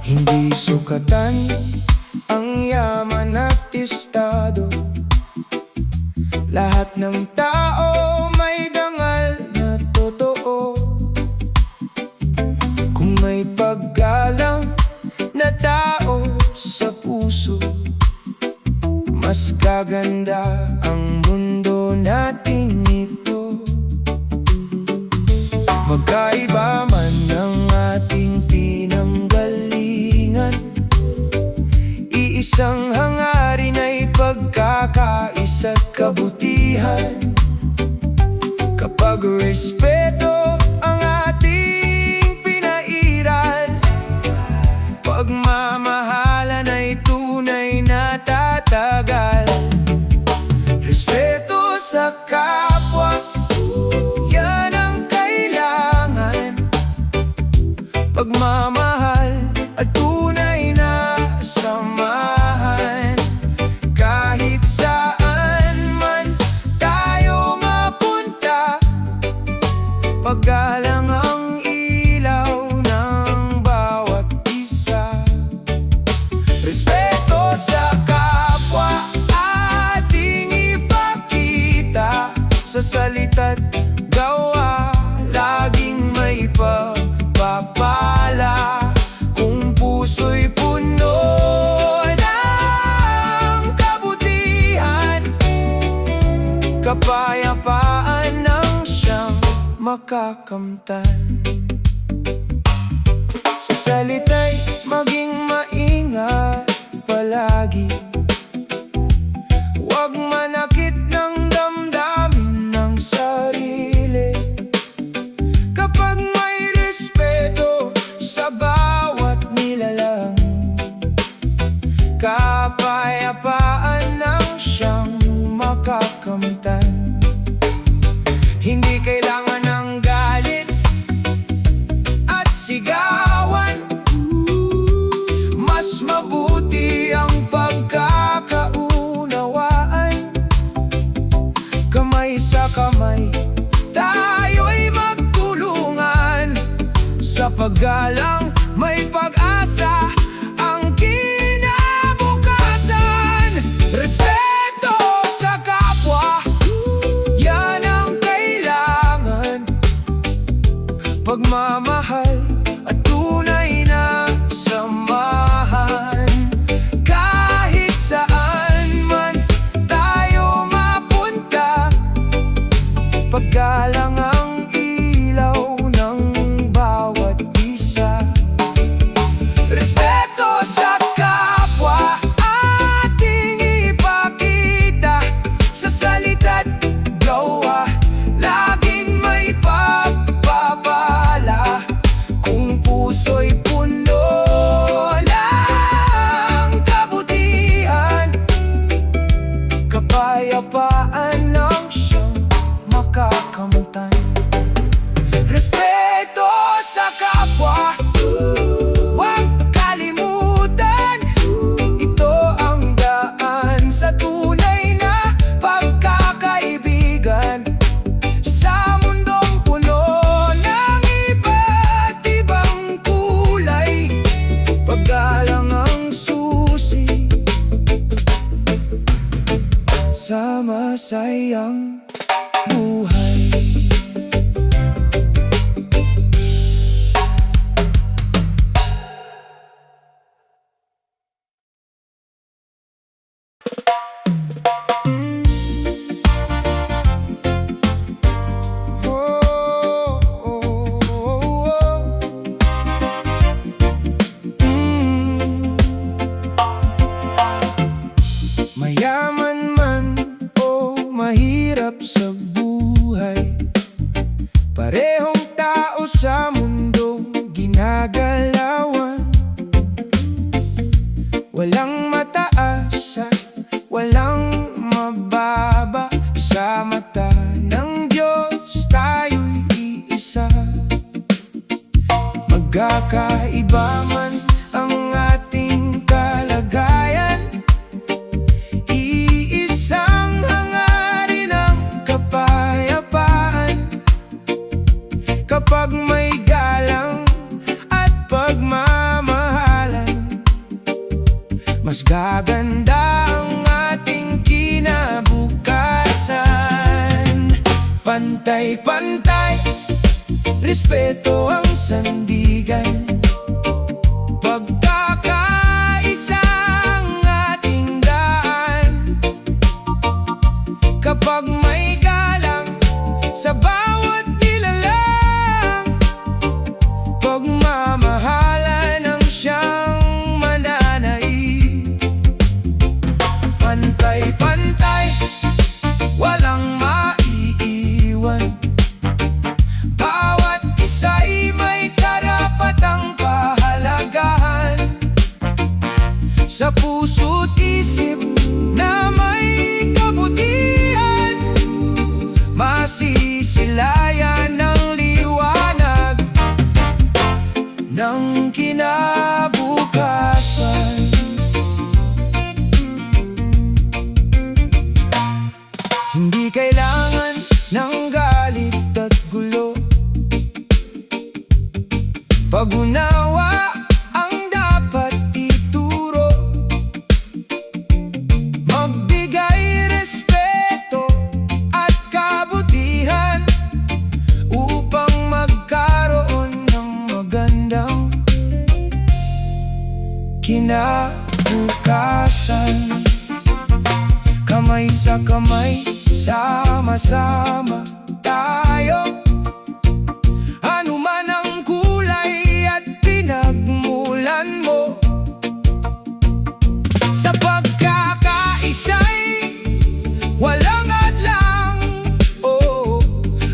Hindi sukatan ang yaman at estado. Lahat ng tao may dangal na totoo. Kung may paggalang na tao sa puso, mas gaganda ang mundo nating ito. Magkaiba man ang ating pinanggalingan, iisang hangarin ay pagkakaisa't kabutihan. Kapag respeto ang ating pinairan, pagmamahalan ay tunay na tatagal. Respeto sa kapwa, yan ang kailangan. Pagmamahal at tunay na samahan. Kahit saan man tayo mapunta, paggalang ang ilaw ng bawat isa. Respeto sa kapwa ating ipakita, sa salita't gawa laging may pagpapala. Kung puso'y puno ng kabutihan, kapayapaan ang siyang makakamtan. Sa salita'y maging maingat palagi, huwag manakit ng damdamin ng sarili. Kapag may respeto sa bawat nilalang, kapayapaan ang siyang makakamtan. Hindi kailangan ng galit at sigawan, mas mabuti ang pagkakaunawaan. Kamay sa kamay tayo'y magtulungan, sa paggalang may pag-asa ang kinabukasan. Respeto sa kapwa, yan ang kailangan. Pagmamahal at tunay na samahan. Kahit saan man tayo mapunta, paggalang ang ilaw ng bawat isa. Respeto sa kapwa ating ipakita, sa salita't gawa laging may pagpapala. Kung puso'y puno ng kabutihan, kapayapaan ang siyang makakamtan. Respeto sa kapwa, huwag kalimutan. Ito ang daan sa tunay na pagkakaibigan. Sa mundong puno ng iba't ibang kulay, paggalang ang susi sa masayang buhay. Mayaman man o mahirap mas gaganda ang ating kinabukasan. Pantay-pantay, respeto ang sandigan, pagkakaisa ang ating daan. Kapag may galang sa bawat nilalang, pagmamahalan ang siyang mananaig. Pantay-pantay, walang maiiwan, bawat isa'y may karapatang pahalagahan. Sa puso't isip na may kabutihan, masisilayan ng liwanag ng kinabukasan. Hindi kailangan ng galit at gulo, pag-unawa ang dapat ituro. Magbigay respeto at kabutihan upang magkaroon ng magandang kinabukasan. Kamay sa kamay, sama-sama tayo, anuman ang kulay at pinagmulan mo. Sa pagkakaisa'y walang adlang, oh,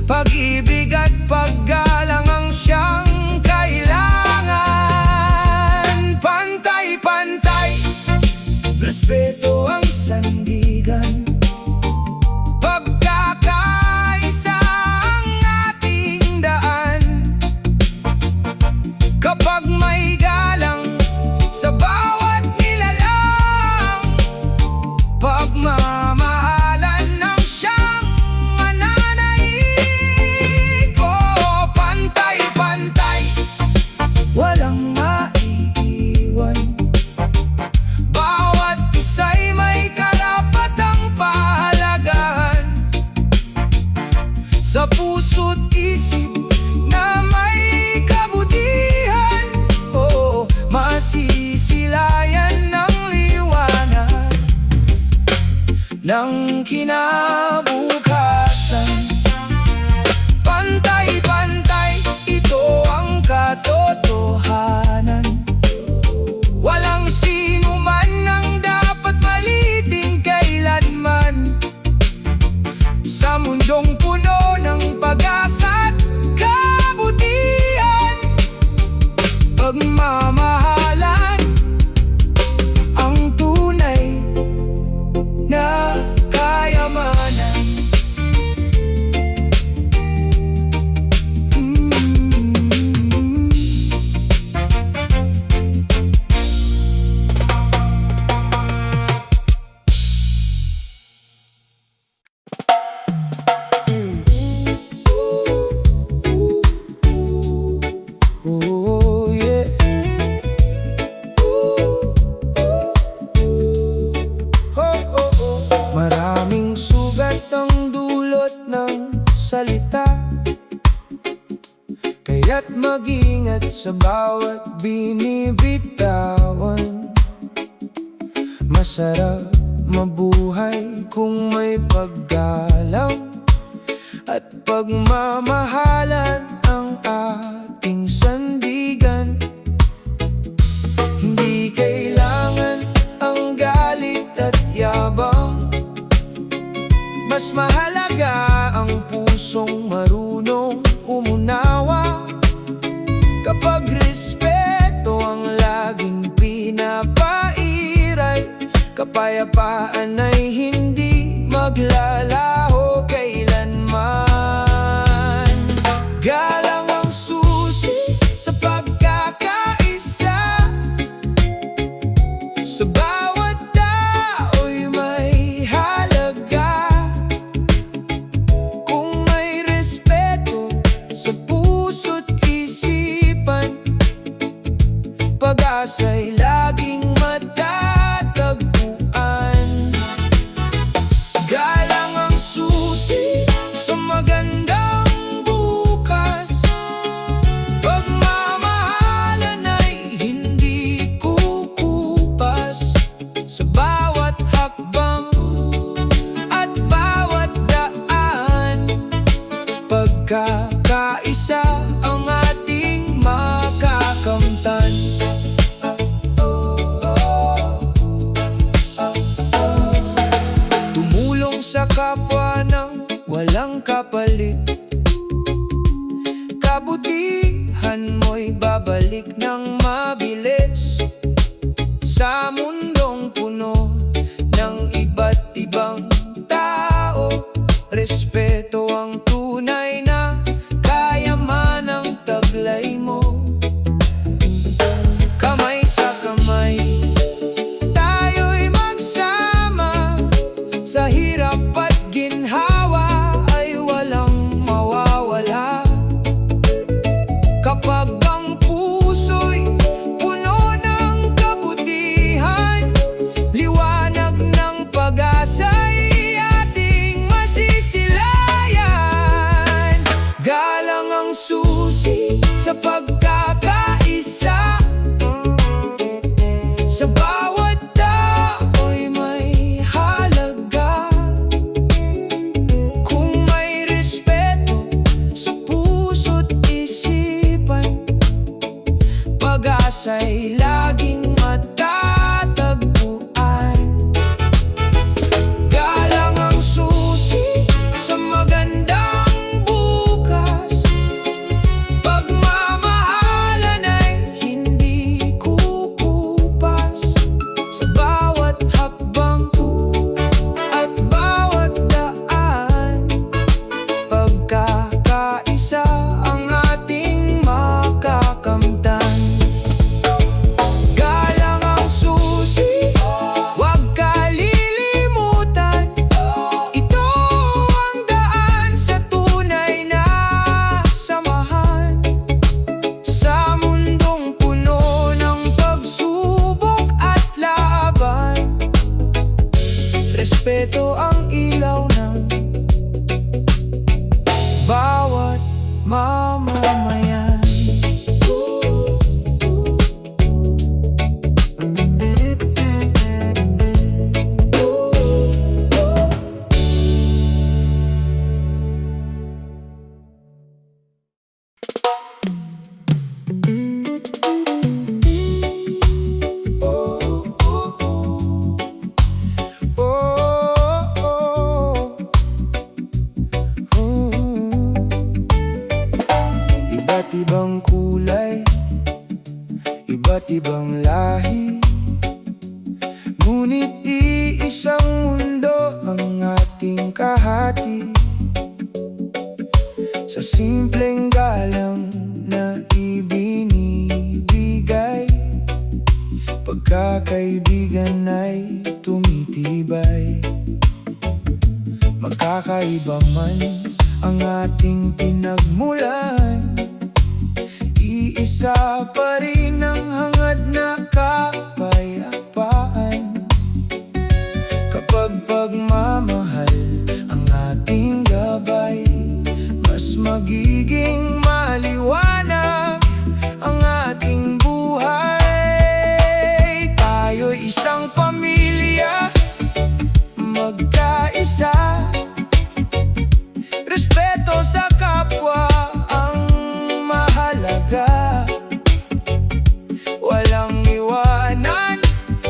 pag-ibig at paggalang ang siyang kailangan. Pantay-pantay, respeto ang sandigan, pagkakaisa ang ating daan. Kapag may galang sa bawat nilalang, pagmamahalan ng siyang mananaig. Oh, pantay-pantay, walang maiiwan, bawat isa'y may karapatang pahalagahan. Sa puso't isip na may kabutihan, oh, masisilayan ng liwanag ng kinabukasan. Pantay-pantay, ito ang katotohanan. Walang sino man ang dapat maliitin kailanman. Sa mundong puno ng pag-asa at kabutihan, pagmamahalan ang tunay na kayamanan. Oh, yeah. Oh, oh, oh. Maraming sugat ang dulot ng salita, kaya't mag-ingat sa bawat binibitawan. Masarap mabuhay kung may paggalang at pagmamahalan ang ating sandigan. Hindi kailangan ang galit at yabang, mas mahalaga ang pusong marunong umunawa. Kapag respeto ang laging pinapairal, kapayapaan ay hindi maglalaho kailanman. Galang ang susi sa pagkakaisa, sa bawat tao'y may halaga. Kung may respeto sa puso't isipan, pag-asa'y laging matatag. kapalit. Kabutihan mo'y babalik ng mabilis sa mundong puno ng iba't ibang tao. Respeto ang tunay na kayamanang taglay mo. Kamay sa kamay, tayo'y magsama. Sa hirap at ginhawa ay walang mawawala. Kapag ang puso'y puno ng kabutihan, liwanag ng pag-asa'y ating masisilayan. Galang ang susi sa pagkakaisa, sa bawat tao'y may halaga. Kung may respeto sa puso't isipan, pag-asa'y laging matatagpuan. Galang ang susi sa magandang bukas, pagmamahalan ay hindi kukupas. Sa bawat hakbang at bawat daan, pagkakaisa ang ating makakamtan. Galang ang susi, huwag kalilimutan. Ito ang daan sa tunay na samahan. Sa mundong puno ng pagsubok at laban, respeto ang ilaw ng bawat mamamayan. Iba't ibang kulay, iba't ibang lahi, ngunit iisang mundo ang ating kahati. Sa simpleng galang na ibinibigay, pagkakaibigan ay tumitibay. Magkakaiba man ang ating pinagmulan, iisa pa rin ang hangad na kapayapaan. Kapag pagmamahal ang ating gabay, mas magiging maliwanag ang ating buhay. Tayo'y isang pamilya, magkaisa. Respeto sa kapwa ang mahalaga. Walang iwanan,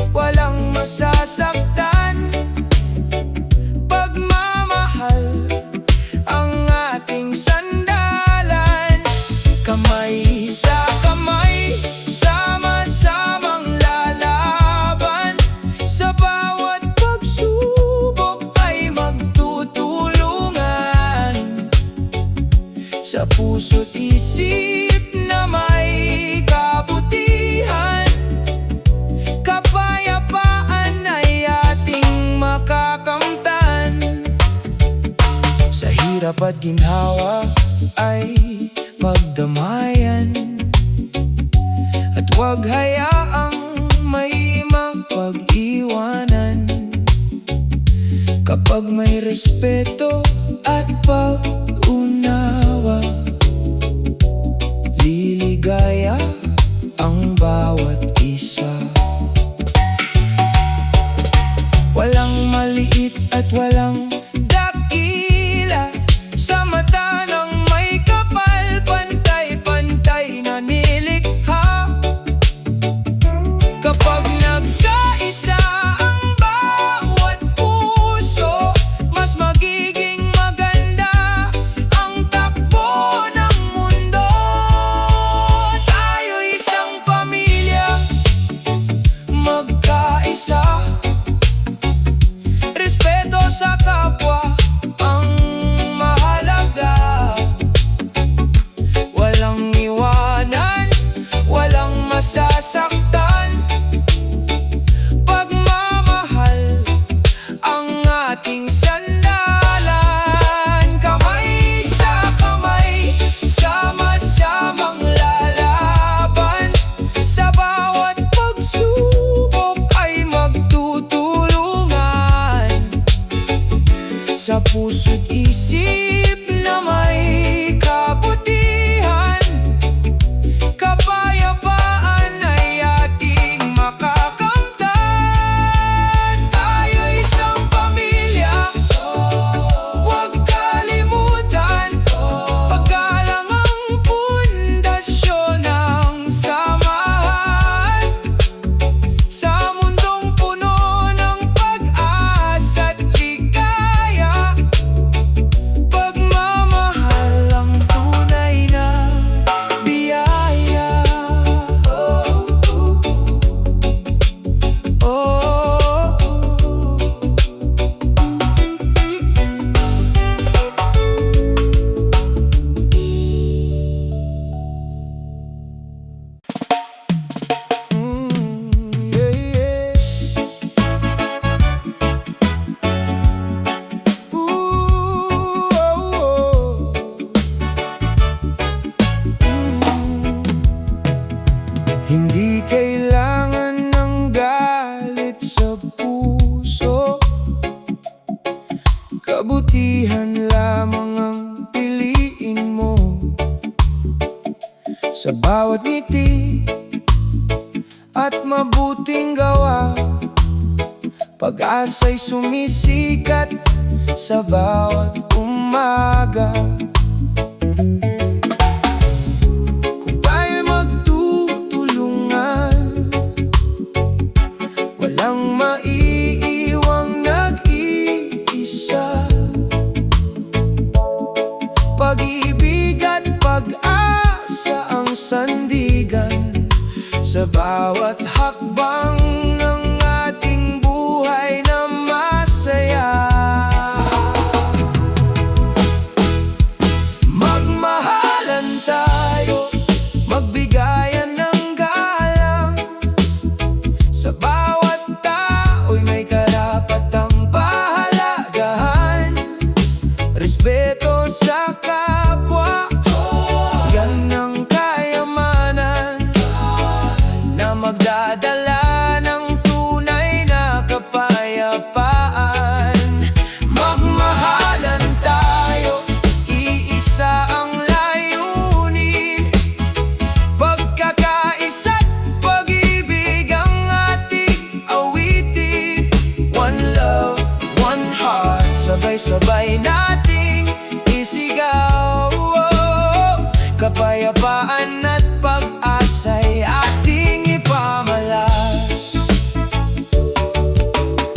walang masasaktan. Pagmamahal ang ating sandalan. Kamay sa kamay, sama-samang lalaban. Sa bawat pagsubok ay magtutulungan. Sa puso't isip na may kabutihan, kapayapaan ay ating makakamtan. Sa hirap at ginhawa ay magdamayan, at huwag hayaang may mapag-iwanan. Kapag may respeto at pag-unawa, liligaya ang bawat isa. Walang maliit at walang dakila, sa mata ng may kapal, pantay-pantay na nilikha. Kapag nagkaisa ang bawat puso, mas magiging maganda puso't isip na may kabutihan. Kapayapaan ay ating makakamtan. Tayo isang pamilya, huwag kalimutan. Paggalang ang pundasyon ng samahan. Sa mundong puno ng pag-asa't ligaya, pagmamahal ang tunay na biyaya. Yeah, yeah. Hindi kailangan ng galit sa puso, kabutihan lamang ang piliin mo. Sa bawat ngiti at mabuting gawa, pag-asa'y sumisikat sa bawat umaga. Kung tayo'y magtutulungan, walang maiiwang nag-iisa. Pag-ibig at pag-asa ang sandigan sa bawat hakbang ng ating buhay na masaya. Magmahalan tayo, magbigayan ng galang. Sa bawat tao'y may karapatang pahalagahan. Respeto sa kapwa, yan ang kayamanan na magdadala ng tunay na kapayapaan. Magmahalan tayo, iisa ang layunin. Pagkakaisa't pag-ibig ang ating awitin. One love, one heart, sabay-sabay nating isigaw. Kapayapaan at pag-asa'y ating ipamalas.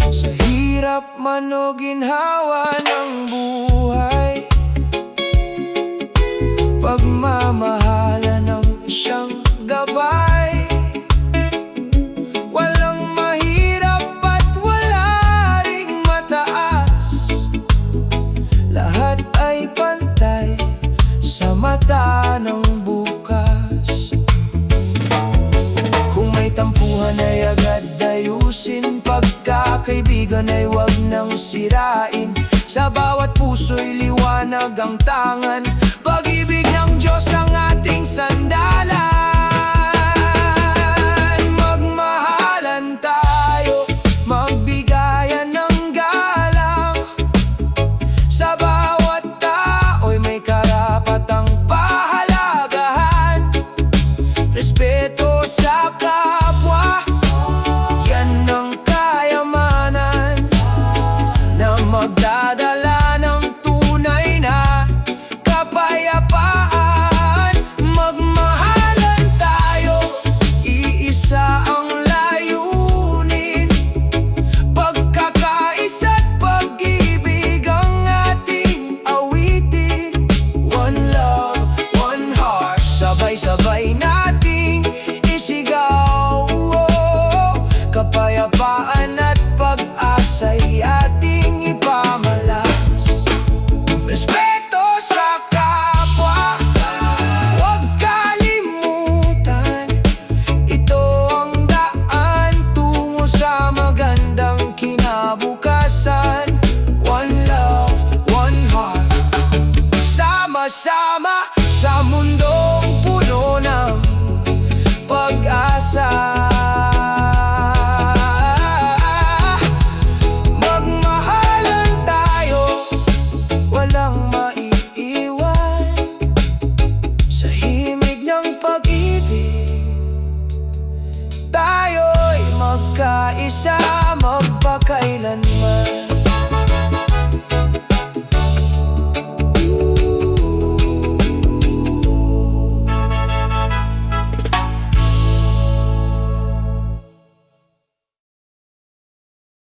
Sa hirap man o ginhawa ng buhay, pagmamahalan ang siyang gabay. Walang mahirap at wala ring mataas, lahat ay pantay sa mata ng bukas. Kung may tampuhan ay agad ayusin, pagkakaibigan ay huwag nang sirain. Sa bawat puso'y liwanag ang tangan, pag-ibig ng Diyos ang ating sandalan. Magmahalan tayo, magbigayan ng galang. Sa bawat tao'y may karapatang pahalagahan. Respeto sa kapwa, yan ang kayamanan na magdadala ng tunay na kapayapaan. Magmahal isa